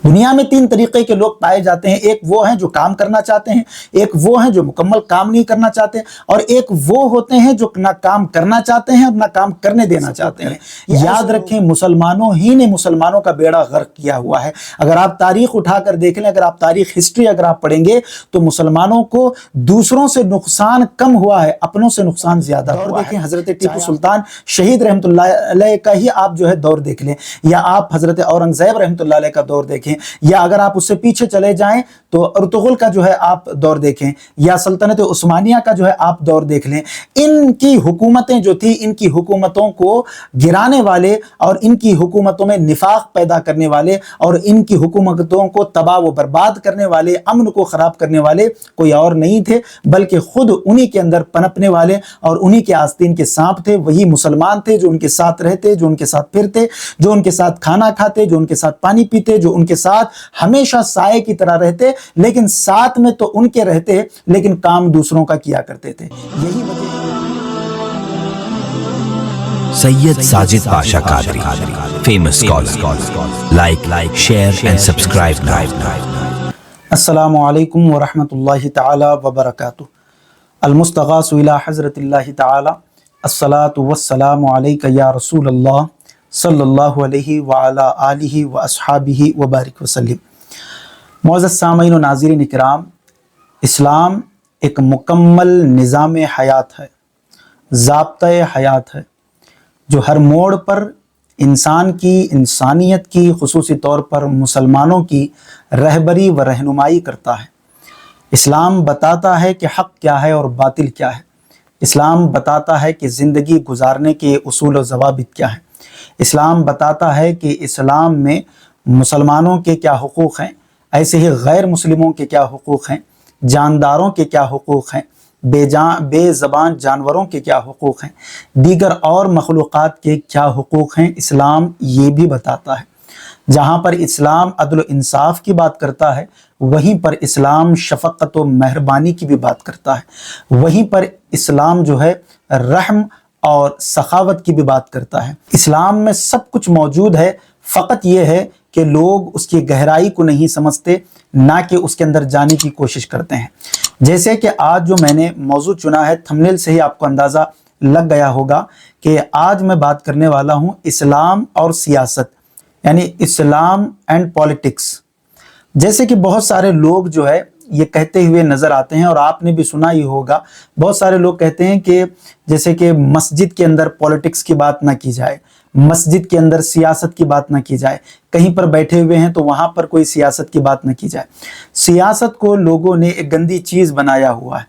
دنیا میں تین طریقے کے لوگ پائے جاتے ہیں، ایک وہ ہیں جو کام کرنا چاہتے ہیں، ایک وہ ہیں جو مکمل کام نہیں کرنا چاہتے، اور ایک وہ ہوتے ہیں جو نہ کام کرنا چاہتے ہیں اور نہ کام کرنے دینا چاہتے ہیں۔ یاد رکھیں مسلمانوں ہی نے مسلمانوں کا بیڑا غرق کیا ہوا ہے۔ اگر آپ تاریخ اٹھا کر دیکھ لیں، اگر آپ تاریخ ہسٹری اگر آپ پڑھیں گے تو مسلمانوں کو دوسروں سے نقصان کم ہوا ہے، اپنوں سے نقصان زیادہ ہوا ہے۔ دیکھیں حضرت ٹیپو سلطان شہید رحمۃ اللہ علیہ کا ہی آپ جو ہے دور دیکھ لیں، یا آپ حضرت اورنگزیب رحمۃ اللہ علیہ کا دور دیکھیں، یا اگر آپ اس سے پیچھے چلے جائیں تو ارطغرل کا جو ہے آپ دور دیکھیں، یا سلطنت عثمانیہ کا جو ہے آپ دور دیکھ لیں۔ ان کی حکومتیں جو تھی، ان کی حکومتوں کو گرانے والے اور ان کی حکومتوں میں نفاق پیدا کرنے والے اور ان کی حکومتوں کو تباہ و برباد کرنے والے، امن کو خراب کرنے والے کوئی اور نہیں تھے، بلکہ خود انہی کے اندر پنپنے والے اور انہی کے آستین کے سانپ تھے۔ وہی مسلمان تھے جو ان کے ساتھ رہتے، جو ان کے ساتھ پھرتے، جو ان کے ساتھ کھانا کھاتے، جو ان کے ساتھ پانی پیتے، جو ان کے ساتھ ہمیشہ سائے کی طرح رہتے، لیکن ساتھ میں تو ان کے رہتے لیکن کام دوسروں کا کیا کرتے تھے۔ یہی وجہ Syed Sajid Pasha Qadri famous scholar like share and subscribe now. السلام علیکم ورحمۃ اللہ تعالی وبرکاتہ۔ المستغاث الی حضرت اللہ تعالی الصلاۃ والسلام علیک یا رسول اللہ صلی اللہ علیہ وعلی آلہ واصحابہ وبارک وسلم۔ معزز سامعین و ناظرین کرام، اسلام ایک مکمل نظام حیات ہے، ضابطۂ حیات ہے، جو ہر موڑ پر انسان کی، انسانیت کی، خصوصی طور پر مسلمانوں کی رہبری و رہنمائی کرتا ہے۔ اسلام بتاتا ہے کہ حق کیا ہے اور باطل کیا ہے۔ اسلام بتاتا ہے کہ زندگی گزارنے کے اصول و ضوابط کیا ہیں۔ اسلام بتاتا ہے کہ اسلام میں مسلمانوں کے کیا حقوق ہیں، ایسے ہی غیر مسلموں کے کیا حقوق ہیں، جانداروں کے کیا حقوق ہیں، بے زبان جانوروں کے کیا حقوق ہیں، دیگر اور مخلوقات کے کیا حقوق ہیں۔ اسلام یہ بھی بتاتا ہے۔ جہاں پر اسلام عدل و انصاف کی بات کرتا ہے، وہیں پر اسلام شفقت و مہربانی کی بھی بات کرتا ہے، وہیں پر اسلام جو ہے رحم اور سخاوت کی بھی بات کرتا ہے۔ اسلام میں سب کچھ موجود ہے، فقط یہ ہے کہ لوگ اس کی گہرائی کو نہیں سمجھتے، نہ کہ اس کے اندر جانے کی کوشش کرتے ہیں۔ جیسے کہ آج جو میں نے موضوع چنا ہے، تھمبنیل سے ہی آپ کو اندازہ لگ گیا ہوگا کہ آج میں بات کرنے والا ہوں اسلام اور سیاست، یعنی اسلام اینڈ پولیٹکس۔ جیسے کہ بہت سارے لوگ جو ہے یہ کہتے ہوئے نظر آتے ہیں، اور آپ نے بھی سنا ہی ہوگا، بہت سارے لوگ کہتے ہیں کہ جیسے کہ مسجد کے اندر پولیٹکس کی بات نہ کی جائے، مسجد کے اندر سیاست کی بات نہ کی جائے، کہیں پر بیٹھے ہوئے ہیں تو وہاں پر کوئی سیاست کی بات نہ کی جائے۔ سیاست کو لوگوں نے ایک گندی چیز بنایا ہوا ہے،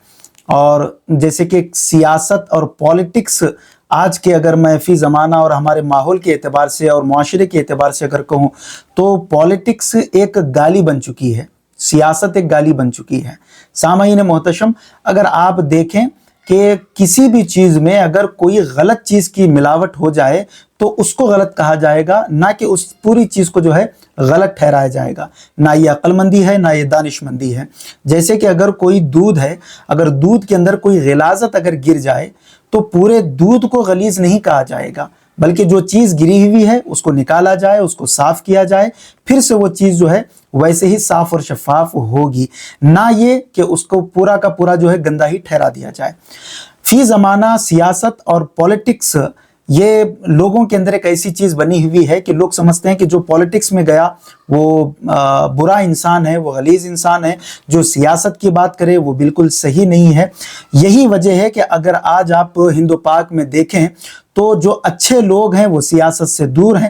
اور جیسے کہ سیاست اور پولیٹکس آج کے اگر میں فی زمانہ اور ہمارے ماحول کے اعتبار سے اور معاشرے کے اعتبار سے اگر کہوں تو پولیٹکس ایک گالی بن چکی ہے، سیاست ایک گالی بن چکی ہے۔ سامعین محتشم، اگر آپ دیکھیں کہ کسی بھی چیز میں اگر کوئی غلط چیز کی ملاوٹ ہو جائے تو اس کو غلط کہا جائے گا، نہ کہ اس پوری چیز کو جو ہے غلط ٹھہرایا جائے گا۔ نہ یہ عقل مندی ہے، نہ یہ دانش مندی ہے۔ جیسے کہ اگر کوئی دودھ ہے، اگر دودھ کے اندر کوئی غلاظت اگر گر جائے تو پورے دودھ کو غلیظ نہیں کہا جائے گا، بلکہ جو چیز گری ہوئی ہے اس کو نکالا جائے، اس کو صاف کیا جائے، پھر سے وہ چیز جو ہے ویسے ہی صاف اور شفاف ہوگی، نہ یہ کہ اس کو پورا کا پورا جو ہے گندا ہی ٹھہرا دیا جائے۔ فی زمانہ سیاست اور پولیٹکس یہ لوگوں کے اندر ایک ایسی چیز بنی ہوئی ہے کہ لوگ سمجھتے ہیں کہ جو پولیٹکس میں گیا وہ برا انسان ہے، وہ غلیظ انسان ہے، جو سیاست کی بات کرے وہ بالکل صحیح نہیں ہے۔ یہی وجہ ہے کہ اگر آج آپ ہند و پاک میں دیکھیں تو جو اچھے لوگ ہیں وہ سیاست سے دور ہیں،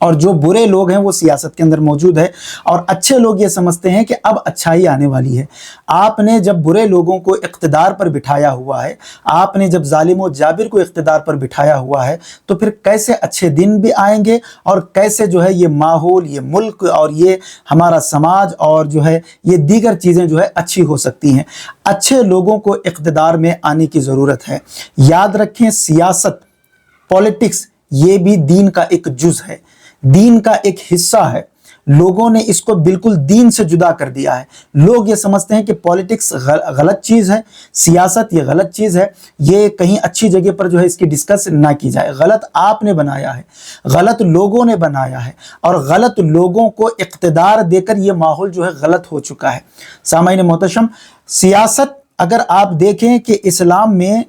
اور جو برے لوگ ہیں وہ سیاست کے اندر موجود ہے، اور اچھے لوگ یہ سمجھتے ہیں کہ اب اچھائی آنے والی ہے۔ آپ نے جب برے لوگوں کو اقتدار پر بٹھایا ہوا ہے، آپ نے جب ظالم و جابر کو اقتدار پر بٹھایا ہوا ہے، تو پھر کیسے اچھے دن بھی آئیں گے، اور کیسے جو ہے یہ ماحول، یہ ملک اور یہ ہمارا سماج اور جو ہے یہ دیگر چیزیں جو ہے اچھی ہو سکتی ہیں۔ اچھے لوگوں کو اقتدار میں آنے کی ضرورت ہے۔ یاد رکھیں سیاست، پولیٹکس یہ بھی دین کا ایک جز ہے، دین کا ایک حصہ ہے۔ لوگوں نے اس کو بالکل دین سے جدا کر دیا ہے۔ لوگ یہ سمجھتے ہیں کہ پولیٹکس غلط چیز ہے، سیاست یہ غلط چیز ہے، یہ کہیں اچھی جگہ پر جو ہے اس کی ڈسکس نہ کی جائے۔ غلط آپ نے بنایا ہے، غلط لوگوں نے بنایا ہے، اور غلط لوگوں کو اقتدار دے کر یہ ماحول جو ہے غلط ہو چکا ہے۔ سامعین محتشم، سیاست اگر آپ دیکھیں کہ اسلام میں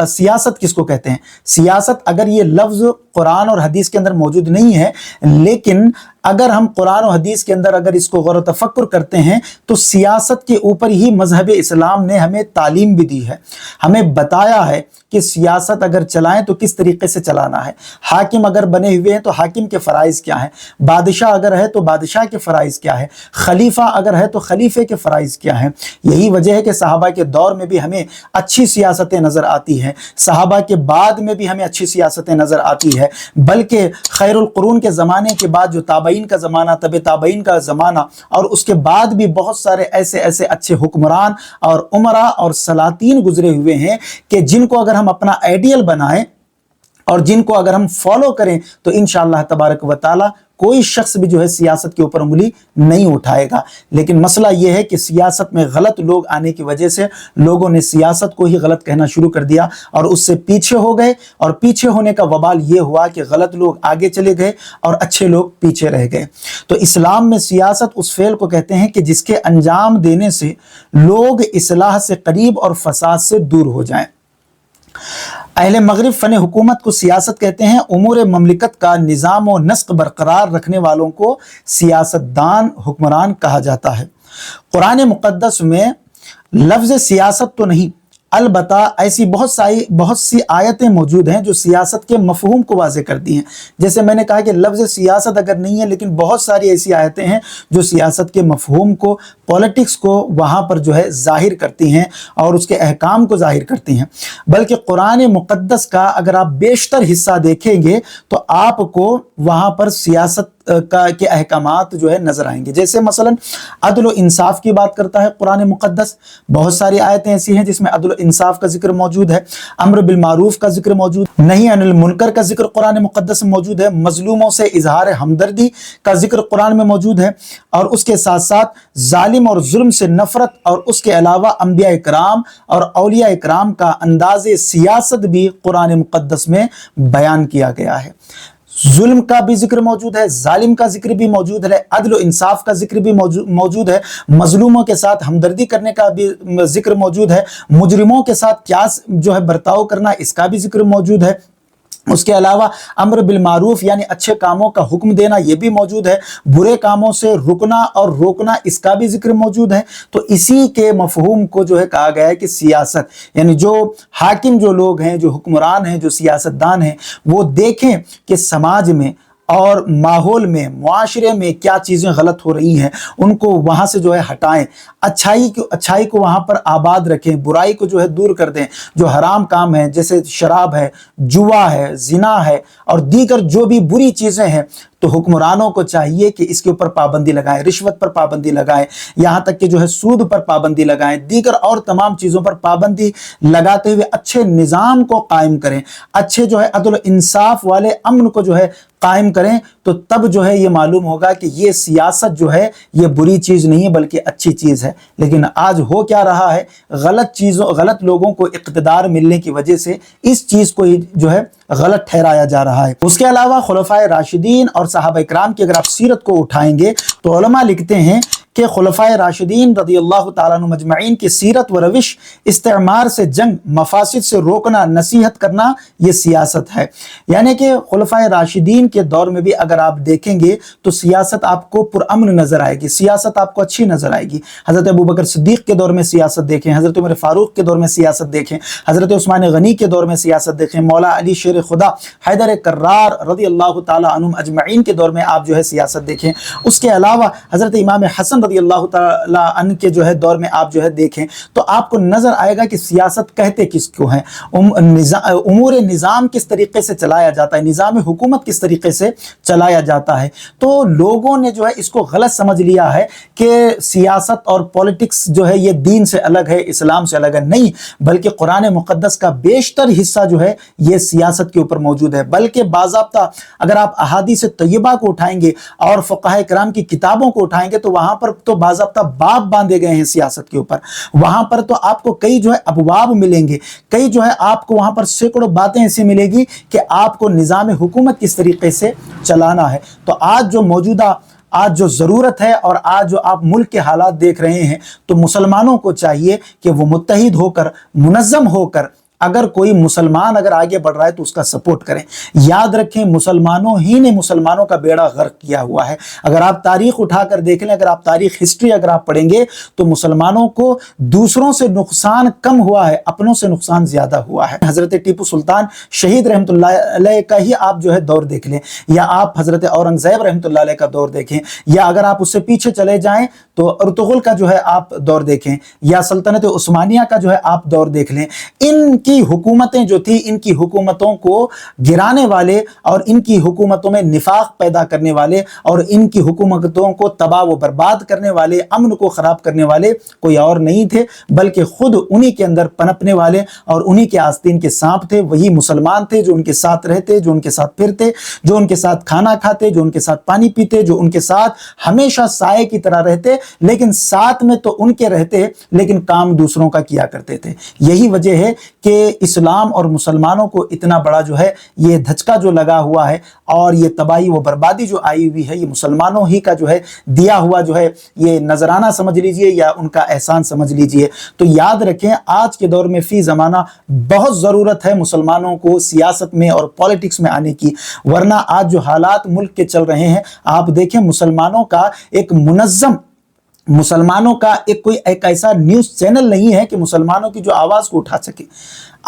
سیاست کس کو کہتے ہیں؟ سیاست اگر یہ لفظ قرآن اور حدیث کے اندر موجود نہیں ہے، لیکن اگر ہم قرآن و حدیث کے اندر اگر اس کو غور و تفکر کرتے ہیں تو سیاست کے اوپر ہی مذہب اسلام نے ہمیں تعلیم بھی دی ہے، ہمیں بتایا ہے کہ سیاست اگر چلائیں تو کس طریقے سے چلانا ہے، حاکم اگر بنے ہوئے ہیں تو حاکم کے فرائض کیا ہیں، بادشاہ اگر ہے تو بادشاہ کے فرائض کیا ہے، خلیفہ اگر ہے تو خلیفے کے فرائض کیا ہیں۔ یہی وجہ ہے کہ صحابہ کے دور میں بھی ہمیں اچھی سیاستیں نظر آتی ہیں، صحابہ کے بعد میں بھی ہمیں اچھی سیاستیں نظر آتی ہے، بلکہ خیر القرون کے زمانے کے بعد جو تابعین کا زمانہ، طب تابعین کا زمانہ، اور اس کے بعد بھی بہت سارے ایسے اچھے حکمران اور امراء اور سلاطین گزرے ہوئے ہیں کہ جن کو اگر ہم اپنا آئیڈیل بنائیں اور جن کو اگر ہم فالو کریں تو انشاءاللہ تبارک و تعالی کوئی شخص بھی جو ہے سیاست کے اوپر انگلی نہیں اٹھائے گا۔ لیکن مسئلہ یہ ہے کہ سیاست میں غلط لوگ آنے کی وجہ سے لوگوں نے سیاست کو ہی غلط کہنا شروع کر دیا اور اس سے پیچھے ہو گئے، اور پیچھے ہونے کا وبال یہ ہوا کہ غلط لوگ آگے چلے گئے اور اچھے لوگ پیچھے رہ گئے۔ تو اسلام میں سیاست اس فعل کو کہتے ہیں کہ جس کے انجام دینے سے لوگ اصلاح سے قریب اور فساد سے دور ہو جائیں۔ اہل مغرب فن حکومت کو سیاست کہتے ہیں، امور مملکت کا نظام و نسق برقرار رکھنے والوں کو سیاستدان، حکمران کہا جاتا ہے۔ قرآن مقدس میں لفظ سیاست تو نہیں، البتہ ایسی بہت سی آیتیں موجود ہیں جو سیاست کے مفہوم کو واضح کرتی ہیں۔ جیسے میں نے کہا کہ لفظ سیاست اگر نہیں ہے، لیکن بہت ساری ایسی آیتیں ہیں جو سیاست کے مفہوم کو، پولیٹکس کو وہاں پر جو ہے ظاہر کرتی ہیں اور اس کے احکام کو ظاہر کرتی ہیں۔ بلکہ قرآن مقدس کا اگر آپ بیشتر حصہ دیکھیں گے تو آپ کو وہاں پر سیاست کے احکامات جو ہے نظر آئیں گے۔ جیسے مثلا عدل و انصاف کی بات کرتا ہے قرآن مقدس، بہت ساری آیتیں ایسی ہیں جس میں عدل و انصاف کا ذکر موجود ہے، امر بالمعروف کا ذکر موجود، نہی عن المنکر کا ذکر قرآن مقدس میں موجود ہے، مظلوموں سے اظہار ہمدردی کا ذکر قرآن میں موجود ہے، اور اس کے ساتھ ساتھ ظالم اور ظلم سے نفرت، اور اس کے علاوہ انبیاء اکرام اور اولیاء اکرام کا انداز سیاست بھی قرآن مقدس میں بیان کیا گیا ہے۔ ظلم کا بھی ذکر موجود ہے، ظالم کا ذکر بھی موجود ہے، عدل و انصاف کا ذکر بھی موجود ہے، مظلوموں کے ساتھ ہمدردی کرنے کا بھی ذکر موجود ہے، مجرموں کے ساتھ کیا جو ہے برتاؤ کرنا اس کا بھی ذکر موجود ہے۔ اس کے علاوہ امر بالمعروف یعنی اچھے کاموں کا حکم دینا یہ بھی موجود ہے، برے کاموں سے رکنا اور روکنا اس کا بھی ذکر موجود ہے۔ تو اسی کے مفہوم کو جو ہے کہا گیا ہے کہ سیاست، یعنی جو حاکم جو لوگ ہیں، جو حکمران ہیں، جو سیاستدان ہیں، وہ دیکھیں کہ سماج میں اور ماحول میں، معاشرے میں کیا چیزیں غلط ہو رہی ہیں، ان کو وہاں سے جو ہے ہٹائیں، اچھائی کو وہاں پر آباد رکھیں، برائی کو جو ہے دور کر دیں۔ جو حرام کام ہے جیسے شراب ہے، جوا ہے، زنا ہے اور دیگر جو بھی بری چیزیں ہیں، تو حکمرانوں کو چاہیے کہ اس کے اوپر پابندی لگائیں، رشوت پر پابندی لگائیں، یہاں تک کہ جو ہے سود پر پابندی لگائیں، دیگر اور تمام چیزوں پر پابندی لگاتے ہوئے اچھے نظام کو قائم کریں، اچھے جو ہے عدل و انصاف والے امن کو جو ہے قائم کریں۔ تو تب جو ہے یہ معلوم ہوگا کہ یہ سیاست جو ہے یہ بری چیز نہیں ہے بلکہ اچھی چیز ہے۔ لیکن آج ہو کیا رہا ہے، غلط لوگوں کو اقتدار ملنے کی وجہ سے اس چیز کو جو ہے غلط ٹھہرایا جا رہا ہے۔ اس کے علاوہ خلفائے راشدین اور صحابہ اکرام کی اگر آپ سیرت کو اٹھائیں گے تو علماء لکھتے ہیں کہ خلفائے راشدین رضی اللہ تعالیٰ عنہ مجمعین کی سیرت و روش، استعمار سے جنگ، مفاسد سے روکنا، نصیحت کرنا، یہ سیاست ہے۔ یعنی کہ خلفائے راشدین کے دور میں بھی اگر آپ دیکھیں گے تو سیاست آپ کو پرامن نظر آئے گی، سیاست آپ کو اچھی نظر آئے گی۔ حضرت ابوبکر صدیق کے دور میں سیاست دیکھیں، حضرت عمر فاروق کے دور میں سیاست دیکھیں، حضرت عثمان غنی کے دور میں سیاست دیکھیں، مولا علی شیر خدا، حیدر کرار رضی اللہ تعالیٰ عنہم اجمعین کے دور میں آپ جو ہے سیاست دیکھیں۔ اس کے علاوہ حضرت امام حسن رضی اللہ تعالیٰ عنہ کے جو ہے دور میں آپ جو ہے دیکھیں تو آپ کو نظر آئے گا کہ سیاست کہتے کس کو ہیں، امور نظام کس طریقے سے چلایا جاتا ہے، نظام حکومت کس طریقے سے چلایا جاتا ہے۔ تو لوگوں نے جو ہے اس کو غلط سمجھ لیا ہے کہ سیاست اور پولیٹکس جو ہے یہ دین سے الگ ہے، اسلام سے الگ ہے، نہیں، بلکہ قرآن مقدس کا بیشتر حصہ جو ہے یہ سیاست کے اوپر موجود ہے۔ بلکہ باضابطہ اگر آپ احادیث طیبہ کو اٹھائیں گے اور فقہائے کرام کی کتابوں کو اٹھائیں گے تو وہاں پر تو باضابطہ باب باندھے گئے ہیں سیاست کے اوپر، وہاں پر تو آپ کو کئی جو ہے ابواب ملیں گے، کئی جو ہے آپ کو وہاں پر سینکڑوں باتیں ایسی ملے گی کہ آپ کو نظام حکومت کس طریقے سے چلانا ہے۔ تو آج جو ضرورت ہے اور آج جو آپ ملک کے حالات دیکھ رہے ہیں تو مسلمانوں کو چاہیے کہ وہ متحد ہو کر، منظم ہو کر، اگر کوئی مسلمان اگر آگے بڑھ رہا ہے تو اس کا سپورٹ کریں۔ یاد رکھیں مسلمانوں ہی نے مسلمانوں کا بیڑا غرق کیا ہوا ہے۔ اگر آپ تاریخ اٹھا کر دیکھ لیں، اگر آپ تاریخ ہسٹری اگر آپ پڑھیں گے تو مسلمانوں کو دوسروں سے نقصان کم ہوا ہے، اپنوں سے نقصان زیادہ ہوا ہے۔ حضرت ٹیپو سلطان شہید رحمۃ اللہ علیہ کا ہی آپ جو ہے دور دیکھ لیں، یا آپ حضرت اورنگزیب رحمۃ اللہ علیہ کا دور دیکھیں، یا اگر آپ اس سے پیچھے چلے جائیں تو ارطغرل کا جو ہے آپ دور دیکھیں، یا سلطنت عثمانیہ کا جو ہے آپ دور دیکھ لیں۔ ان کی حکومتیں جو تھی، ان کی حکومتوں کو گرانے والے اور ان کی حکومتوں میں نفاق پیدا کرنے والے اور ان کی حکومتوں کو تباہ و برباد کرنے والے، امن کو خراب کرنے والے کوئی اور نہیں تھے، بلکہ خود انہی کے اندر پنپنے والے اور انہی کے آستین کے سانپ تھے، وہی مسلمان تھے جو ان کے ساتھ رہتے، جو ان کے ساتھ پھرتے، جو ان کے ساتھ کھانا کھاتے، جو ان کے ساتھ پانی پیتے، جو ان کے ساتھ ہمیشہ سائے کی طرح رہتے، لیکن ساتھ میں تو ان کے رہتے لیکن کام دوسروں کا کیا کرتے تھے۔ یہی وجہ ہے کہ اسلام اور مسلمانوں کو اتنا بڑا جو ہے یہ دھچکا جو لگا ہوا ہے اور یہ تباہی و بربادی جو آئی ہوئی ہے، یہ مسلمانوں ہی کا جو ہے دیا ہوا جو ہے یہ نذرانہ سمجھ لیجئے یا ان کا احسان سمجھ لیجئے۔ تو یاد رکھیں آج کے دور میں فی زمانہ بہت ضرورت ہے مسلمانوں کو سیاست میں اور پولیٹکس میں آنے کی، ورنہ آج جو حالات ملک کے چل رہے ہیں آپ دیکھیں مسلمانوں کا ایک منظم، مسلمانوں کا ایک ایسا نیوز چینل نہیں ہے کہ مسلمانوں کی جو آواز کو اٹھا سکے۔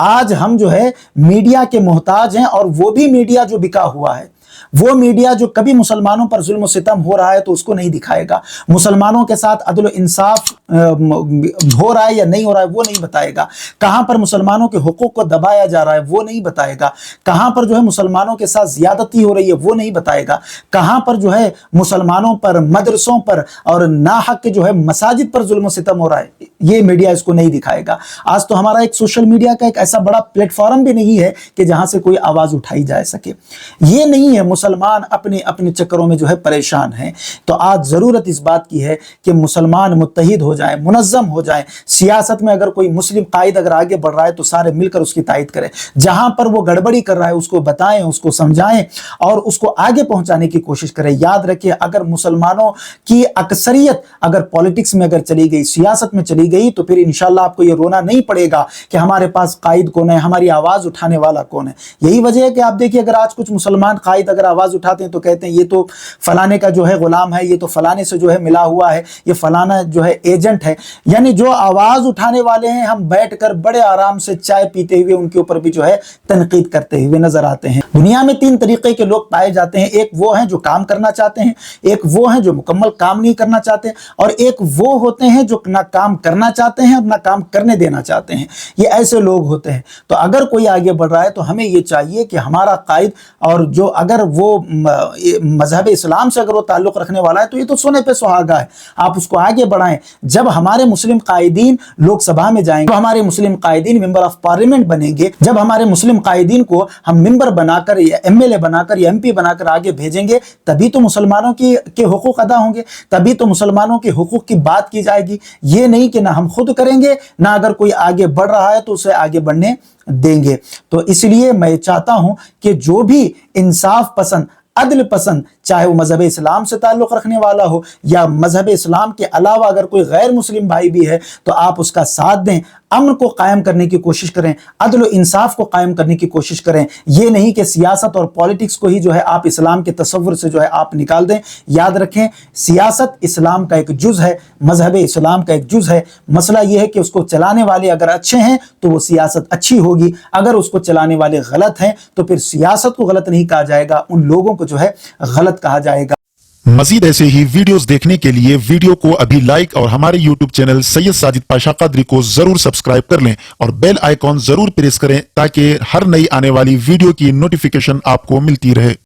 آج ہم جو ہے میڈیا کے محتاج ہیں، اور وہ بھی میڈیا جو بکا ہوا ہے، وہ میڈیا جو کبھی مسلمانوں پر ظلم و ستم ہو رہا ہے تو اس کو نہیں دکھائے گا، مسلمانوں کے ساتھ عدل و انصاف ہو رہا ہے یا نہیں ہو رہا ہے وہ نہیں بتائے گا، کہاں پر مسلمانوں کے حقوق کو دبایا جا رہا ہے وہ نہیں بتائے گا، کہاں پر جو ہے مسلمانوں کے ساتھ زیادتی ہو رہی ہے وہ نہیں بتائے گا، کہاں پر جو ہے مسلمانوں پر، مدرسوں پر اور ناحق کے جو ہے مساجد پر ظلم و ستم ہو رہا ہے، یہ میڈیا اس کو نہیں دکھائے گا۔ آج تو ہمارا ایک سوشل میڈیا کا ایک ایسا بڑا پلیٹ فارم بھی نہیں ہے کہ جہاں سے کوئی آواز اٹھائی جا سکے، یہ نہیں ہے، مسلمان اپنے چکروں میں جو ہے پریشان ہیں۔ تو آج ضرورت اس بات کی ہے کہ مسلمان متحد ہو جائیں، منظم ہو جائیں، سیاست میں اگر کوئی مسلم قائد اگر آگے بڑھ رہا ہے تو سارے مل کر اس کی تائید کریں، جہاں پر وہ گڑبڑی کر رہا ہے اس کو بتائیں، اس کو سمجھائیں اور اس کو آگے پہنچانے کی کوشش کریں۔ یاد رکھیں اگر مسلمانوں کی اکثریت اگر پولیٹکس میں اگر چلی گئی، سیاست میں چلی گئی تو پھر انشاءاللہ آپ کو یہ رونا نہیں پڑے گا کہ ہمارے پاس قائد کون ہے، ہماری آواز اٹھانے والا کون ہے۔ یہی وجہ ہے کہ آپ دیکھیے اگر آج کچھ مسلمان قائد اگر آواز اٹھاتے ہیں تو کہتے ہیں یہ تو فلانے کا جو ہے غلام ہے، یہ تو فلانے سے جو ہے ملا ہوا ہے، یہ فلانا جو ہے ایجنٹ ہے، یعنی جو آواز اٹھانے والے ہیں ہم بیٹھ کر بڑے آرام سے چائے پیتے ہوئے ان کے اوپر بھی جو ہے تنقید کرتے ہوئے نظر آتے ہیں۔ دنیا میں تین طریقے کے لوگ پائے جاتے ہیں، ایک وہ ہیں جو کام کرنا چاہتے ہیں، ایک وہ ہیں جو مکمل کام نہیں کرنا چاہتے، اور ایک وہ ہوتے ہیں جو نہ کام کرنا چاہتے ہیں اور نہ کام کرنے دینا چاہتے ہیں۔ یہ ایسے لوگ ہوتے ہیں۔ تو اگر کوئی آگے بڑھ رہا ہے تو ہمیں یہ چاہیے کہ ہمارا قائد اور جو اگر وہ مذہب اسلام سے اگر وہ تعلق رکھنے والا ہے تو یہ تو سونے پہ سہاگا ہے، آپ اس کو آگے بڑھائیں۔ جب ہمارے مسلم قائدین لوک سبھا میں جائیں گے، ہمارے مسلم قائدین ممبر آف پارلیمنٹ بنیں گے، جب ہمارے مسلم قائدین کو ہم ممبر بنا کر یا MLA بنا کر یا MP بنا کر آگے بھیجیں گے، تبھی تو مسلمانوں کے حقوق ادا ہوں گے، تبھی تو مسلمانوں کے حقوق کی بات کی جائے گی۔ یہ نہیں کہ نہ ہم خود کریں گے، نہ اگر کوئی آگے بڑھ رہا ہے تو اسے آگے بڑھنے دیں گے۔ تو اس لیے میں چاہتا ہوں کہ جو بھی انصاف پسند، عدل پسند، چاہے وہ مذہب اسلام سے تعلق رکھنے والا ہو یا مذہب اسلام کے علاوہ اگر کوئی غیر مسلم بھائی بھی ہے تو آپ اس کا ساتھ دیں، امن کو قائم کرنے کی کوشش کریں، عدل و انصاف کو قائم کرنے کی کوشش کریں۔ یہ نہیں کہ سیاست اور پولیٹکس کو ہی جو ہے آپ اسلام کے تصور سے جو ہے آپ نکال دیں۔ یاد رکھیں سیاست اسلام کا ایک جز ہے، مذہب اسلام کا ایک جز ہے۔ مسئلہ یہ ہے کہ اس کو چلانے والے اگر اچھے ہیں تو وہ سیاست اچھی ہوگی، اگر اس کو چلانے والے غلط ہیں تو پھر سیاست کو غلط نہیں کہا جائے گا، ان لوگوں کو جو ہے غلط کہا جائے گا۔ مزید ایسے ہی ویڈیوز دیکھنے کے لیے ویڈیو کو ابھی لائک اور ہمارے یوٹیوب چینل سید ساجد پاشا قادری کو ضرور سبسکرائب کر لیں اور بیل آئیکن ضرور پریس کریں تاکہ ہر نئی آنے والی ویڈیو کی نوٹیفیکیشن آپ کو ملتی رہے۔